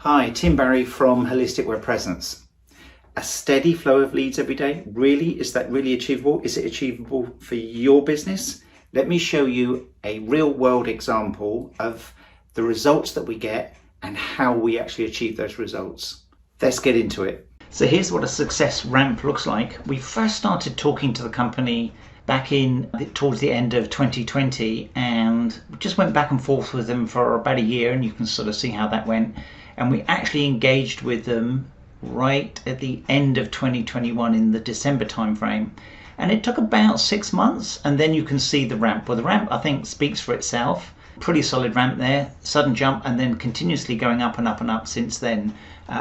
Hi, Tim Barry from Holistic Web Presence. A steady flow of leads every day, really? Is that really achievable? Is it achievable for your business? Let me show you a real world example of the results that we get and how we actually achieve those results. Let's get into it. So here's what a success ramp looks like. We first started talking to the company back towards the end of 2020 and just went back and forth with them for about a year, and you can sort of see how that went. And we actually engaged with them right at the end of 2021 in the December timeframe. And it took about 6 months, and then you can see the ramp. Well, the ramp, I think, speaks for itself. Pretty solid ramp there, sudden jump, and then continuously going up and up and up since then,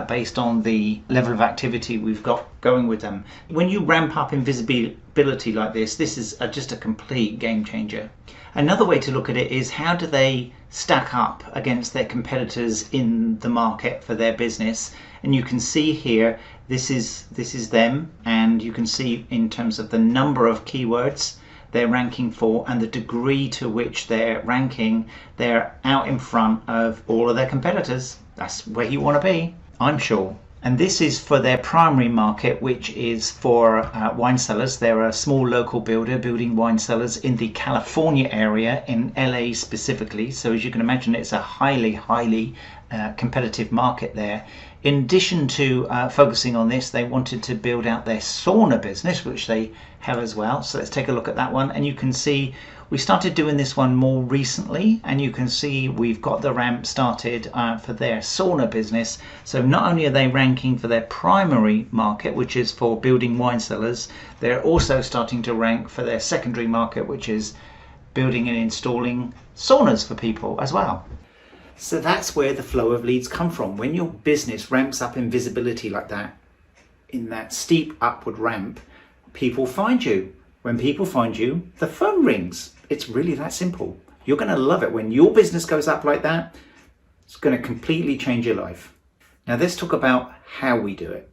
based on the level of activity we've got going with them. When you ramp up in visibility like this is just a complete game changer. Another way to look at it is, how do they stack up against their competitors in the market for their business? And you can see here, this is them, and you can see in terms of the number of keywords they're ranking for and the degree to which they're ranking, they're out in front of all of their competitors. That's where you want to be, I'm sure. And this is for their primary market, which is for wine cellars. They're a small local builder building wine cellars in the California area, in LA specifically. So as you can imagine, it's a highly competitive market there. In addition to focusing on this, they wanted to build out their sauna business, which they have as well. So let's take a look at that one. And you can see we started doing this one more recently, and you can see we've got the ramp started for their sauna business. So not only are they ranking for their primary market, which is for building wine cellars, they're also starting to rank for their secondary market, which is building and installing saunas for people as well. So that's where the flow of leads come from. When your business ramps up in visibility like that, in that steep upward ramp, people find you. When people find you, the phone rings. It's really that simple. You're going to love it. When your business goes up like that, it's going to completely change your life. Now let's talk about how we do it.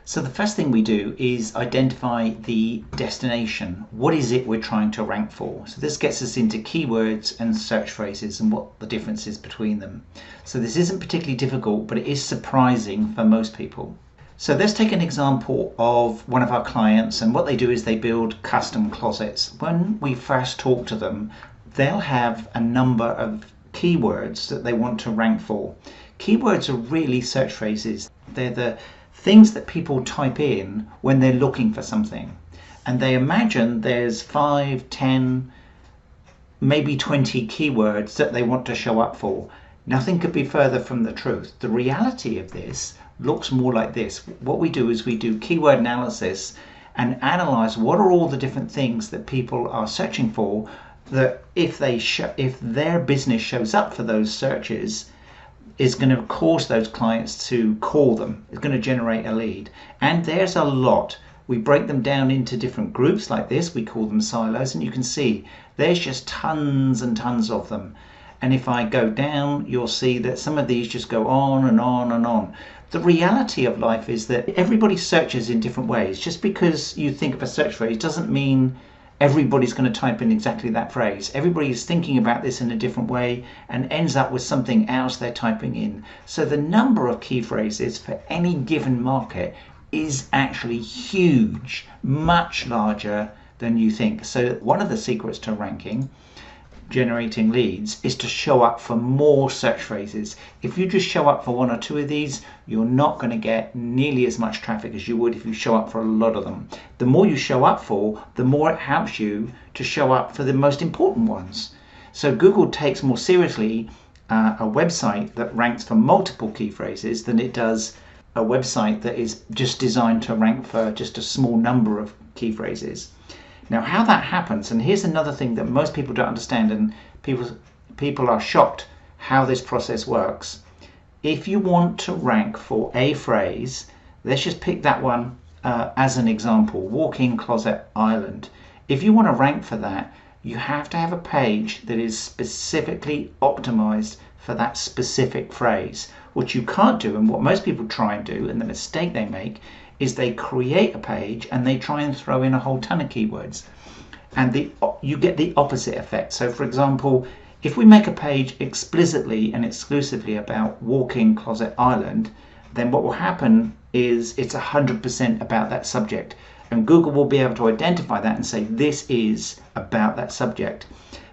So the first thing we do is identify the destination. What is it we're trying to rank for? So this gets us into keywords and search phrases and what the difference is between them. So this isn't particularly difficult, but it is surprising for most people. So let's take an example of one of our clients, and what they do is they build custom closets. When we first talk to them, they'll have a number of keywords that they want to rank for. Keywords are really search phrases. They're the things that people type in when they're looking for something. And they imagine there's 5, 10, maybe 20 keywords that they want to show up for. Nothing could be further from the truth. The reality of this looks more like this. What we do is we do keyword analysis and analyze what are all the different things that people are searching for, that if their business shows up for those searches, is going to cause those clients to call them. It's going to generate a lead. And there's a lot. We break them down into different groups like this. We call them silos, and you can see there's just tons and tons of them. And if I go down, you'll see that some of these just go on and on and on. The reality of life is that everybody searches in different ways. Just because you think of a search phrase doesn't mean everybody's going to type in exactly that phrase. Everybody is thinking about this in a different way and ends up with something else they're typing in. So the number of key phrases for any given market is actually huge, much larger than you think. So one of the secrets to ranking, generating leads, is to show up for more search phrases. If you just show up for 1 or 2 of these, you're not going to get nearly as much traffic as you would if you show up for a lot of them. The more you show up for, the more it helps you to show up for the most important ones. So Google takes more seriously a website that ranks for multiple key phrases than it does a website that is just designed to rank for just a small number of key phrases. Now, how that happens, and here's another thing that most people don't understand, and people are shocked how this process works. If you want to rank for a phrase, let's just pick that one as an example, walk-in closet island. If you want to rank for that, you have to have a page that is specifically optimized for that specific phrase. What you can't do, and what most people try and do, and the mistake they make, is they create a page and they try and throw in a whole ton of keywords, and you get the opposite effect. So for example, If we make a page explicitly and exclusively about walk-in closet island, then what will happen is it's 100% about that subject. And Google will be able to identify that and say, this is about that subject.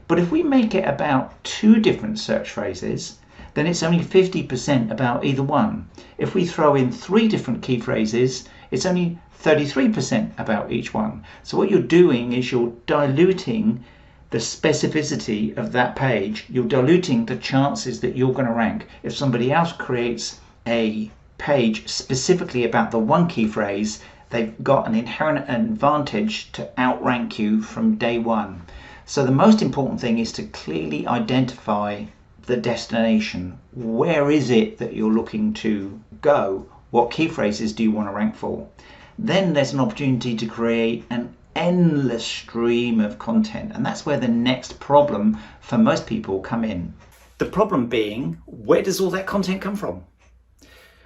But if we make it about 2 different search phrases, then it's only 50% about either one. If we throw in 3 different key phrases, it's only 33% about each one. So what you're doing is you're diluting the specificity of that page. You're diluting the chances that you're going to rank. If somebody else creates a page specifically about the one key phrase, they've got an inherent advantage to outrank you from day one. So the most important thing is to clearly identify the destination. Where is it that you're looking to go? What key phrases do you want to rank for? Then there's an opportunity to create an endless stream of content, and that's where the next problem for most people come in. The problem being, where does all that content come from?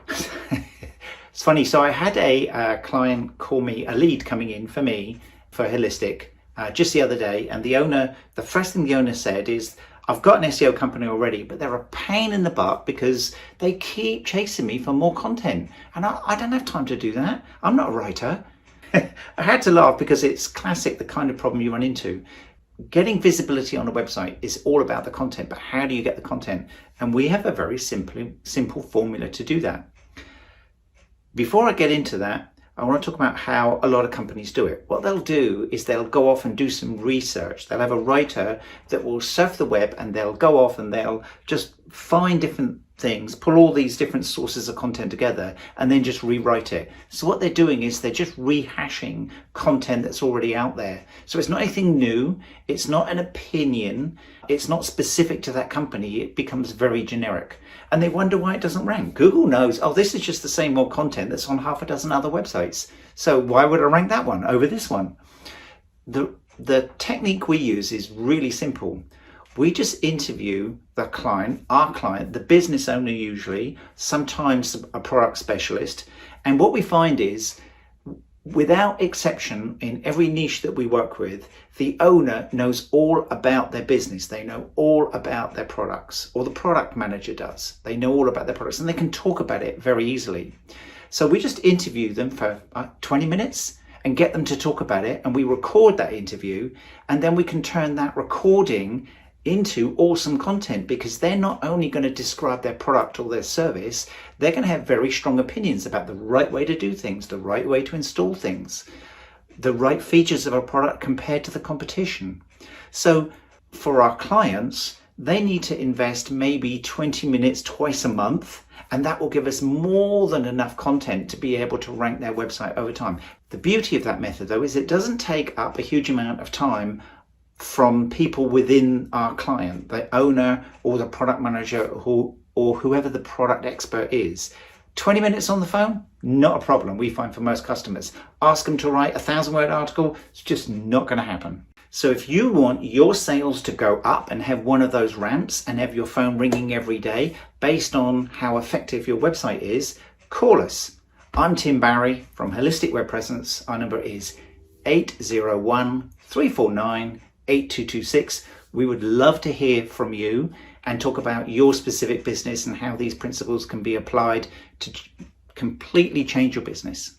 It's funny, so I had a client call me, a lead coming in for me for Holistic just the other day, and the first thing the owner said is, I've got an SEO company already, but they're a pain in the butt because they keep chasing me for more content, and I don't have time to do that. I'm not a writer. I had to laugh because it's classic, the kind of problem you run into. Getting visibility on a website is all about the content, but how do you get the content? And we have a very simple formula to do that. Before I get into that, I want to talk about how a lot of companies do it. What they'll do is they'll go off and do some research. They'll have a writer that will surf the web, and they'll go off and they'll just find different things, pull all these different sources of content together, and then just rewrite it. So what they're doing is they're just rehashing content that's already out there. So it's not anything new. It's not an opinion. It's not specific to that company. It becomes very generic. And they wonder why it doesn't rank. Google knows, oh, this is just the same old content that's on half a dozen other websites. So why would I rank that one over this one? The technique we use is really simple. We just interview the client, our client, the business owner usually, sometimes a product specialist. And what we find is, without exception, in every niche that we work with, the owner knows all about their business. They know all about their products, or the product manager does. They know all about their products, and they can talk about it very easily. So we just interview them for 20 minutes and get them to talk about it, and we record that interview, and then we can turn that recording into awesome content, because they're not only going to describe their product or their service, they're going to have very strong opinions about the right way to do things, the right way to install things, the right features of a product compared to the competition. So for our clients, they need to invest maybe 20 minutes twice a month, and that will give us more than enough content to be able to rank their website over time. The beauty of that method, though, is it doesn't take up a huge amount of time from people within our client, the owner or the product manager or whoever the product expert is. 20 minutes on the phone, not a problem, we find, for most customers. Ask them to write a 1,000-word article, it's just not going to happen. So if you want your sales to go up and have one of those ramps and have your phone ringing every day based on how effective your website is, call us. I'm Tim Barry from Holistic Web Presence. Our number is 801-349-8226. We would love to hear from you and talk about your specific business and how these principles can be applied to completely change your business.